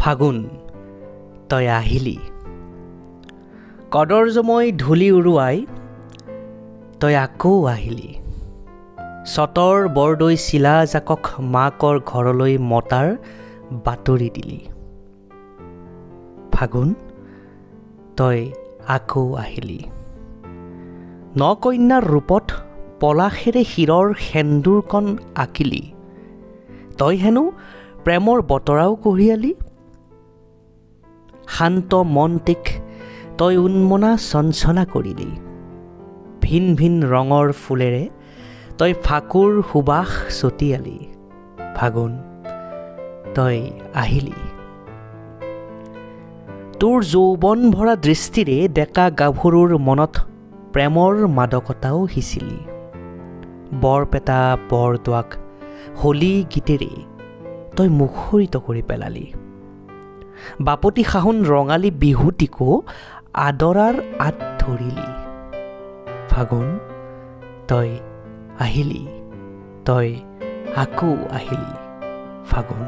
ফাগুন তই আহিলি, কদৰ্যময় ধূলি উৰুৱাই তই আকৌ আহিলি। চতৰ বৰদৈ চিলা জাকক মাকৰ ঘৰলৈ মতাৰ বাতৰি দিলি। ফাগুন তই আকৌ আহিলি। নকন্যাৰ ৰূপত পলাশেৰে শিৰৰ সেন্দুৰকণ আঁকিলি। তই হেনো প্ৰেমৰ বতৰাও কঢ়িয়ালি। শান্ত মনটিক তই উন্মনা চঞ্চলা কৰিলি। ভিন ভিন ৰঙৰ ফুলেৰে তই ফাকুৰ সুবাস ছটিয়ালি। ফাগুন তই আহিলি। তোৰ যৌৱন ভৰা দৃষ্টিৰে ডেকা গাভৰুৰ মনত প্ৰেমৰ মাদকতাও সিঁচিলি। বৰপেটা বৰদোৱাক হোলী গীতেৰে তই মুখৰিত কৰি পেলালি। বাপতি সাহোন ৰঙালী বিহুটিকো আদৰাৰ আঁত ধৰিলি। ফাগুন তই আহিলি, তই আকৌ আহিলি। ফাগুন